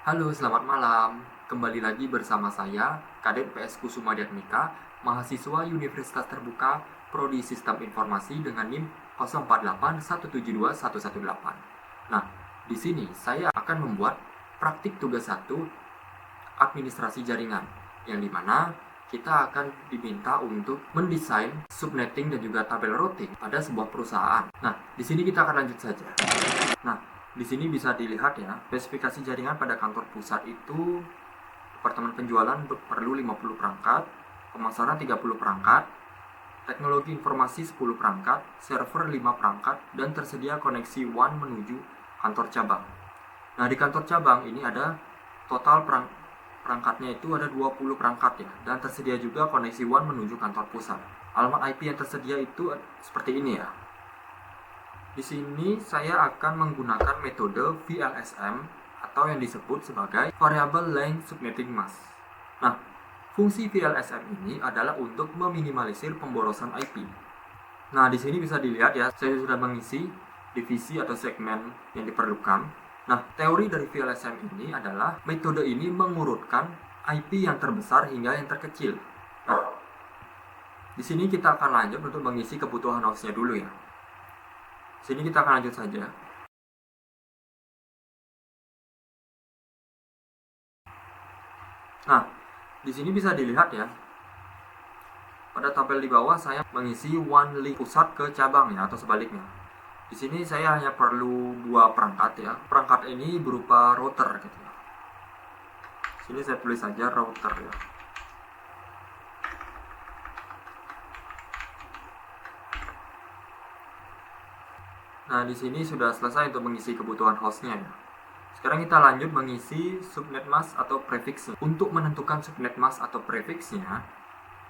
Halo, selamat malam. Kembali lagi bersama saya, Kadet PS Kusuma Diatmika, mahasiswa Universitas Terbuka, Prodi Sistem Informasi dengan NIM 08172118. Nah, di sini saya akan membuat praktik tugas 1 administrasi jaringan, yang dimana kita akan diminta untuk mendesain subnetting dan juga tabel routing pada sebuah perusahaan. Nah, di sini kita akan lanjut saja. Nah, di sini bisa dilihat ya, spesifikasi jaringan pada kantor pusat itu departemen penjualan perlu 50 perangkat, pemasaran 30 perangkat, teknologi informasi 10 perangkat, server 5 perangkat, dan tersedia koneksi WAN menuju kantor cabang. Nah, di kantor cabang ini ada total perangkatnya itu ada 20 perangkat ya, dan tersedia juga koneksi WAN menuju kantor pusat. Alamat IP yang tersedia itu seperti ini ya. Di sini saya akan menggunakan metode VLSM atau yang disebut sebagai Variable Length Subnetting Mask. Nah, fungsi VLSM ini adalah untuk meminimalisir pemborosan IP. Nah, di sini bisa dilihat ya, saya sudah mengisi divisi atau segmen yang diperlukan. Nah, teori dari VLSM ini adalah metode ini mengurutkan IP yang terbesar hingga yang terkecil. Nah, di sini kita akan lanjut untuk mengisi kebutuhan hostnya dulu ya. Sini kita akan lanjut saja. Nah, di sini bisa dilihat ya. Pada tabel di bawah saya mengisi one link pusat ke cabang ya, atau sebaliknya. Di sini saya hanya perlu 2 perangkat ya. Perangkat ini berupa router gitu ya. Sini saya tulis saja router ya. Nah, di sini sudah selesai untuk mengisi kebutuhan hostnya ya. Sekarang kita lanjut mengisi subnet mask atau prefixnya. Untuk menentukan subnet mask atau prefixnya,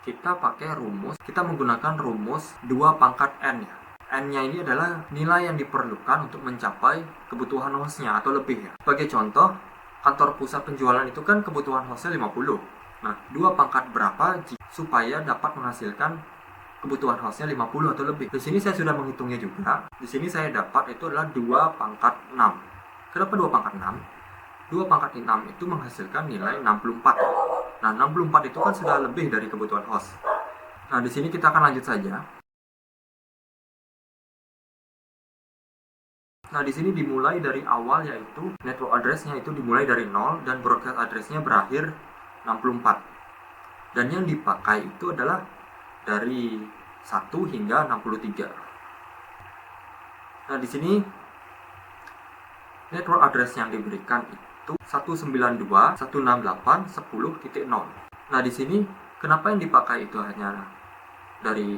kita pakai rumus. Kita menggunakan rumus 2 pangkat N ya. N-nya ini adalah nilai yang diperlukan untuk mencapai kebutuhan hostnya atau lebih ya. Sebagai contoh, kantor pusat penjualan itu kan kebutuhan hostnya 50. Nah, 2 pangkat berapa supaya dapat menghasilkan kebutuhan hostnya 50 atau lebih. Di sini saya sudah menghitungnya juga. Di sini saya dapat itu adalah 2 pangkat 6. Kenapa 2 pangkat 6? 2 pangkat 6 itu menghasilkan nilai 64. Nah, 64 itu kan sudah lebih dari kebutuhan host. Nah, di sini kita akan lanjut saja. Nah, di sini dimulai dari awal, yaitu network address-nya itu dimulai dari 0 dan broadcast address-nya berakhir 64. Dan yang dipakai itu adalah dari 1 hingga 63. Nah, di sini network address yang diberikan itu 192.168.10.0. Nah, di sini kenapa yang dipakai itu hanya dari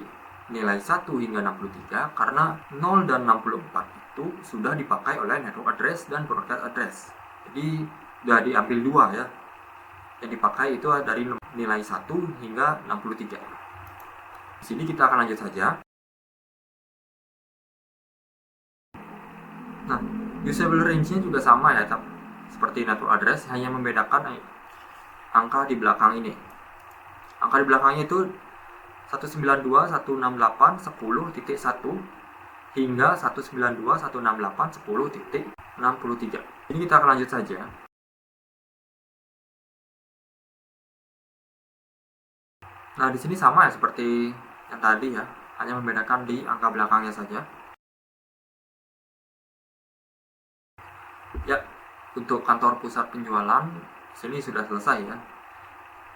nilai 1 hingga 63? Karena 0 dan 64 itu sudah dipakai oleh network address dan broadcast address. Jadi sudah diambil 2 ya. Yang dipakai itu dari nilai 1 hingga 63. Di sini kita akan lanjut saja. Nah, usable range-nya juga sama ya, seperti network address, hanya membedakan angka di belakang ini. Angka di belakangnya itu 192.168.10.1 hingga 192.168.10.63. Ini kita akan lanjut saja. Nah, di sini sama ya seperti yang tadi ya, hanya membedakan di angka belakangnya saja. Ya, untuk kantor pusat penjualan sini sudah selesai ya.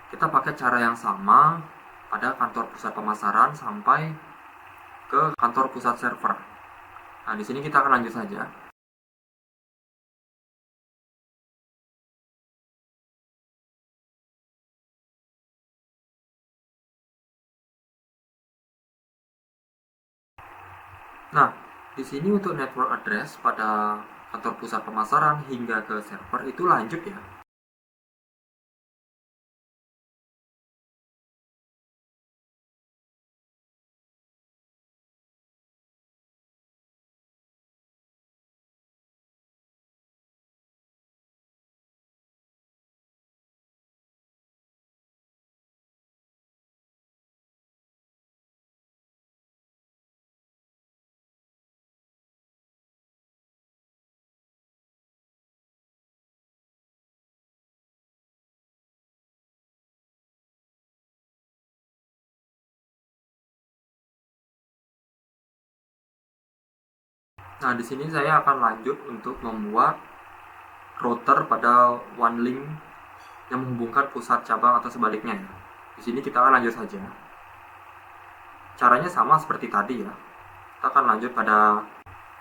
Kita pakai cara yang sama pada kantor pusat pemasaran sampai ke kantor pusat server. Nah, di sini kita akan lanjut saja. Nah, di sini untuk network address pada kantor pusat pemasaran hingga ke server itu lanjut ya. Nah, di sini saya akan lanjut untuk membuat router pada one link yang menghubungkan pusat cabang atau sebaliknya. Di sini kita akan lanjut saja. Caranya sama seperti tadi ya. Kita akan lanjut pada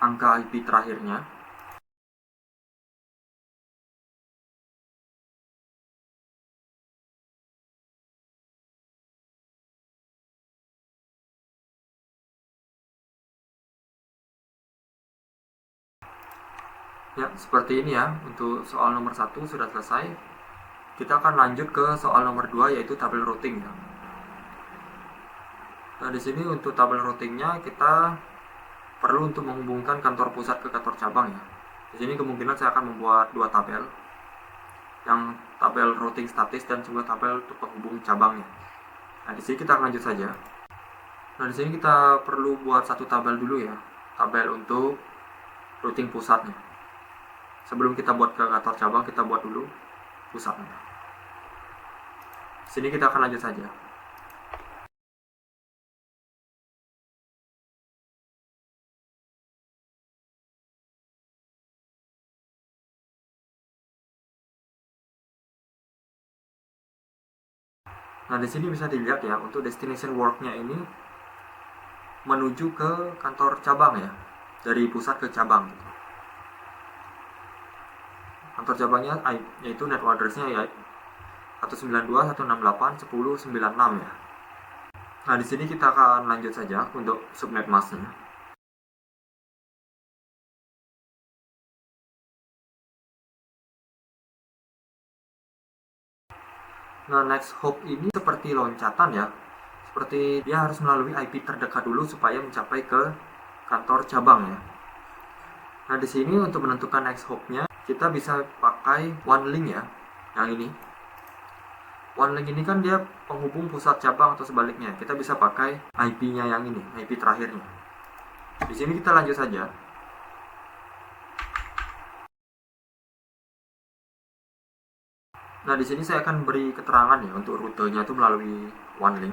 angka IP terakhirnya. Ya, seperti ini ya. Untuk soal nomor 1 sudah selesai. Kita akan lanjut ke soal nomor 2 yaitu tabel routing ya. Nah, di sini untuk tabel routingnya kita perlu untuk menghubungkan kantor pusat ke kantor cabang ya. Di sini kemungkinan saya akan membuat dua tabel, yang tabel routing statis dan juga tabel untuk penghubung cabangnya. Nah, di sini kita akan lanjut saja. Nah, di sini kita perlu buat satu tabel dulu ya, tabel untuk routing pusatnya. Sebelum kita buat ke kantor cabang, kita buat dulu pusatnya. Di sini kita akan lanjut saja. Nah, di sini bisa dilihat ya, untuk destination work-nya ini menuju ke kantor cabang ya, dari pusat ke cabang gitu. Kantor cabangnya yaitu network address-nya ya 192.168.10.96 ya. Nah, di sini kita akan lanjut saja untuk subnet mask-nya. Nah, next hop ini seperti loncatan ya. Seperti dia harus melalui IP terdekat dulu supaya mencapai ke kantor cabang ya. Nah, di sini untuk menentukan next hop-nya kita bisa pakai one link ya. Yang ini. One link ini kan dia penghubung pusat cabang atau sebaliknya. Kita bisa pakai IP-nya yang ini, IP terakhirnya. Di sini kita lanjut saja. Nah, di sini saya akan beri keterangan ya untuk rutenya itu melalui one link.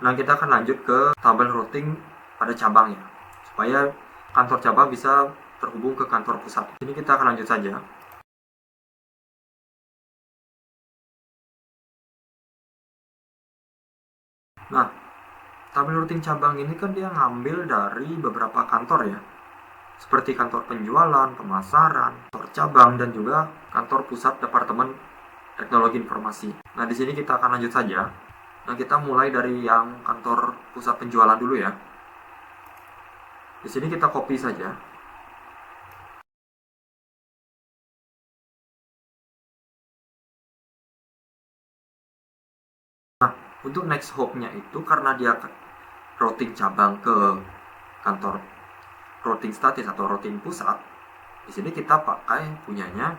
Nah, kita akan lanjut ke tabel routing pada cabang ya, supaya kantor cabang bisa terhubung ke kantor pusat. Ini kita akan lanjut saja. Nah, tabel routing cabang ini kan dia ngambil dari beberapa kantor ya, seperti kantor penjualan, pemasaran, kantor cabang, dan juga kantor pusat Departemen Teknologi Informasi. Nah, di sini kita akan lanjut saja. Nah, kita mulai dari yang kantor pusat penjualan dulu ya. Di sini kita copy saja. Nah, untuk next hop-nya itu karena dia routing cabang ke kantor routing statis atau routing pusat, di sini kita pakai punyanya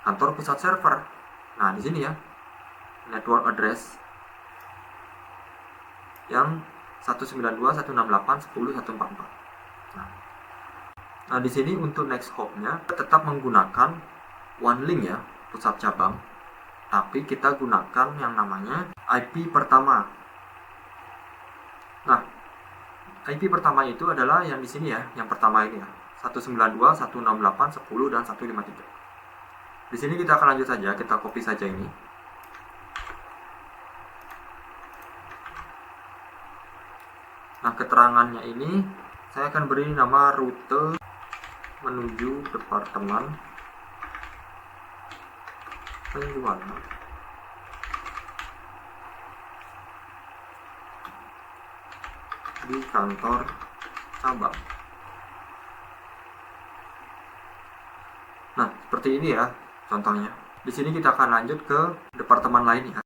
kantor pusat server. Nah, di sini ya, network address yang 192.168.10.144. Nah, di sini untuk next hop-nya tetap menggunakan one link ya, pusat cabang. Tapi kita gunakan yang namanya IP pertama. Nah, IP pertama itu adalah yang di sini ya, yang pertama ini ya, 192.168.10 dan 153. Di sini kita akan lanjut saja, kita copy saja ini. Nah, keterangannya ini saya akan beri nama rute menuju departemen penjualan di kantor cabang. Nah, seperti ini ya contohnya. Di sini kita akan lanjut ke departemen lain ya.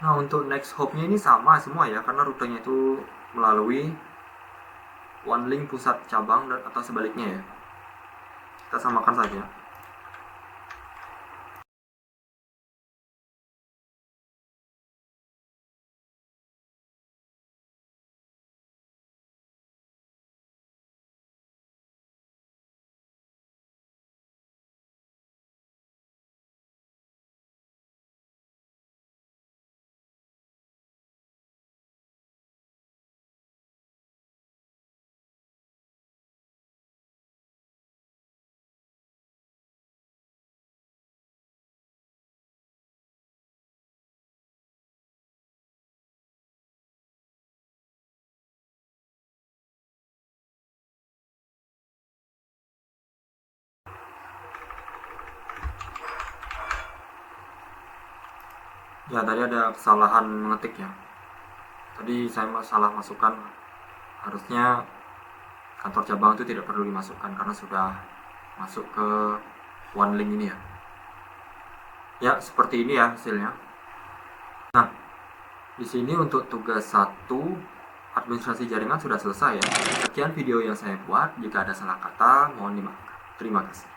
Nah, untuk next hop-nya ini sama semua ya, karena rutenya itu melalui one link pusat cabang dan atau sebaliknya ya. Kita samakan saja. Ya, tadi ada kesalahan mengetik ya. Tadi saya salah masukkan, harusnya kantor cabang itu tidak perlu dimasukkan karena sudah masuk ke one link ini ya. Ya, seperti ini ya hasilnya. Nah, di sini untuk tugas 1 administrasi jaringan sudah selesai ya. Sekian video yang saya buat. Jika ada salah kata, mohon dimaafkan. Terima kasih.